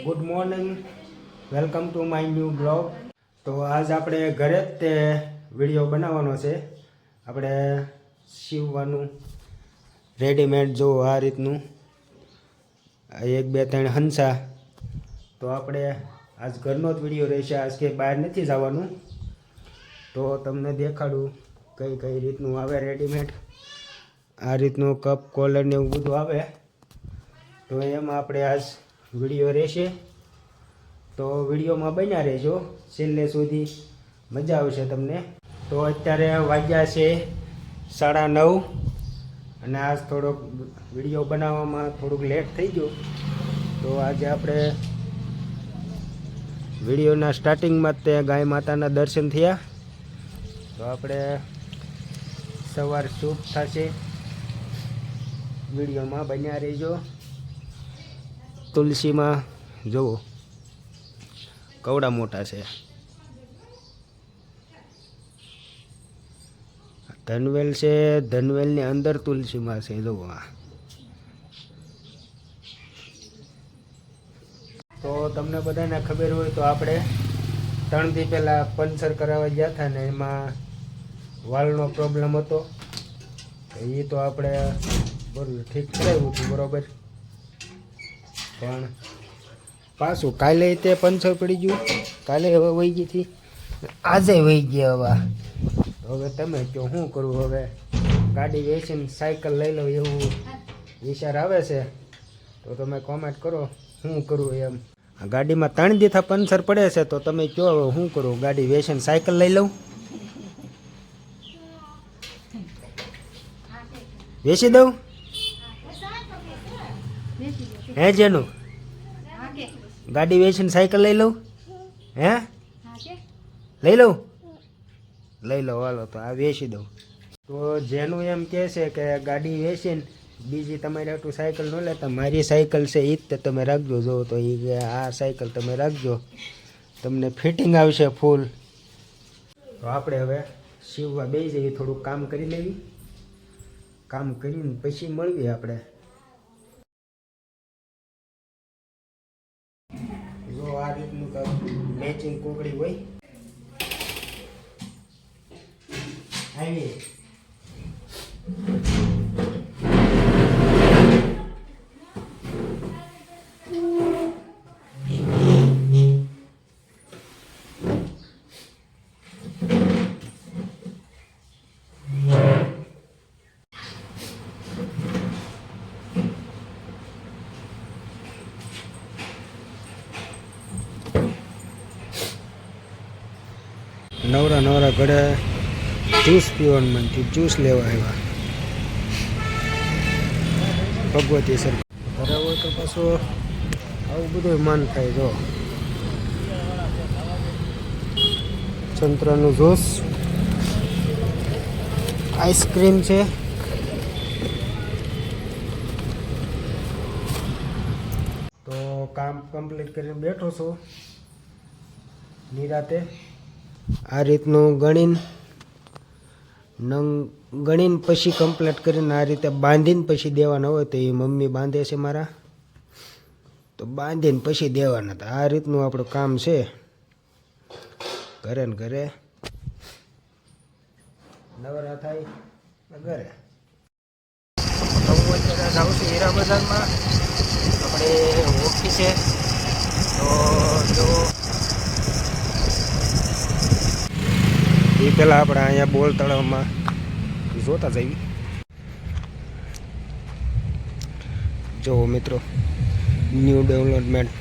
Good morning, welcome to my new blog. તો આજ આપણે ઘરે જ તે વિડીયો બનાવવાનો છે. આપણે સીવવાનું રેડીમેડ જો આ રીતનું 1 2 3 હંસા. તો આપણે આજ ઘરનો જ વિડીયો રહેશે, આજ કે બહાર નથી જવાનું. તો તમને દેખાડું કઈ કઈ રીતનું આવે રેડીમેડ. આ રીતનું કપ કોલર ને એવું બધું આવે. તો એમાં આપણે આજ વિડીયો રહેશે. તો વિડીયોમાં બન્યા રહેજો છેલ્લે સુધી, મજા આવશે તમને. તો અત્યારે વાગ્યા છે 9:30 અને આજ થોડોક વિડીયો બનાવવામાં થોડુંક લેટ થઈ ગયું. તો આજે આપણે વિડીયોના સ્ટાર્ટિંગમાં તે ગાય માતાના દર્શન થયા. તો આપણે સવાર શુભ થશે, વિડીયોમાં બન્યા રહેજો. તુલસીમાં જુઓ કવડા મોટા છે. ધનવેલ છે, ધનવેલની અંદર તુલસીમાં છે જુઓ. તો તમને બધાને ખબર હોય તો આપણે 3 દી પહેલાં પંચર કરાવવા ગયા હતા ને એમાં વાલનો પ્રોબ્લેમ હતો. એ તો આપણે બરોબર ઠીક કરાવ્યું હતું બરાબર, પણ પાછું કાલે તે પંચર પડી ગયું. કાલે હવે વહી ગઈ હતી, આજે વહી ગયા. હવે તમે કહો શું કરું? હવે ગાડી વેચીને સાયકલ લઈ લો એવું વિચાર આવે છે. તો તમે કોમેન્ટ કરો શું કરું એમ. ગાડીમાં 3 દીથા પંચર પડે છે તો તમે કહો હવે શું કરું? ગાડી વેચીને સાયકલ લઈ લઉં? વેચી દઉં? હે જેનું ગાડી વેચીને સાયકલ લઈ લઉં? હે લઈ લઉં? લઈ લો હાલો, તો આ વેચી દઉં. તો જેનું એમ કહે છે કે ગાડી વેચીને બીજી તમારી હાટું સાયકલ ન લેતા, મારી સાયકલ છે એ જ તે તમે રાખજો. જો તો એ કે આ સાયકલ તમે રાખજો, તમને ફિટિંગ આવશે ફૂલ. તો આપણે હવે સીવવા બેસી જઈએ, થોડુંક કામ કરી લેવી. કામ કરીને પછી મળીએ આપણે. જો આ રીતનું મેચિંગ કોકડી હોય આવી. નવરા નવરા ઘરે જ્યુસ પીવાનું મન થયું, જ્યુસ લેવા આવ્યા. ભગવતી સર ઘરે હોય તો પાછું આવું બધું મન થાય. જો સંતરાનું જ્યુસ, આઈસ્ક્રીમ છે. તો કામ કમ્પ્લીટ કરીને બેઠો છું નિરાતે. આ રીતનું ગણીને પછી કમ્પ્લીટ કરીને આ રીતે બાંધીને પછી દેવાના હોય. તો એ મમ્મી બાંધે છે મારા, તો બાંધીને પછી દેવાના હતા. આ રીતનું આપણું કામ છે ઘરે ને ઘરે. નવરા થાય ઘરે. હું અત્યારે જાઉં છું હીરા બજારમાં, આપણે ઓફિસે. તો જો એ પહેલાં આપણે અહીંયા બોલ તળાવમાં જોતા જઈએ. જુઓ મિત્રો, ન્યૂ ડેવલપમેન્ટ.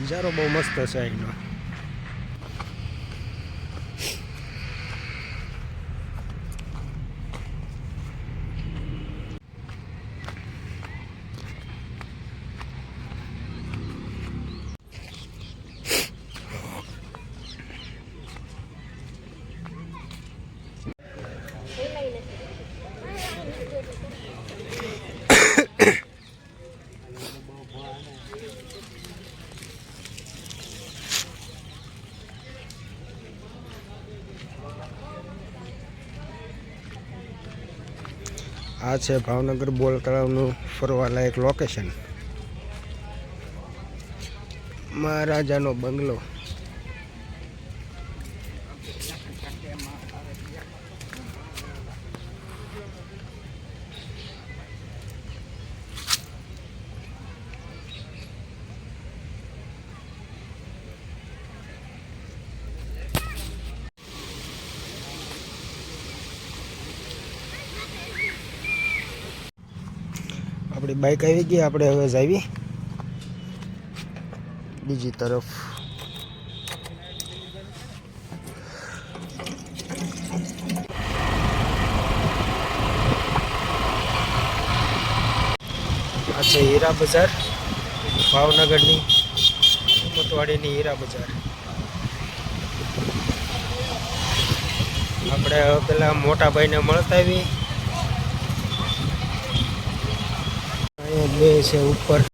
નજારો બહુ મસ્ત છે અહીંનો. આ છે ભાવનગર બોલ તળાવનું ફરવાલાયક લોકેશન. મહારાજાનો બંગલો. આપણી બાઇક આવી ગઈ, આપણે હવે જાવી બીજી તરફ. આ છે હીરા બજાર, ભાવનગરની મતવાડીની હીરા બજાર. આપણે પેલા મોટા ભાઈને મળતા આવી. અહીંયા બે છે ઉપર.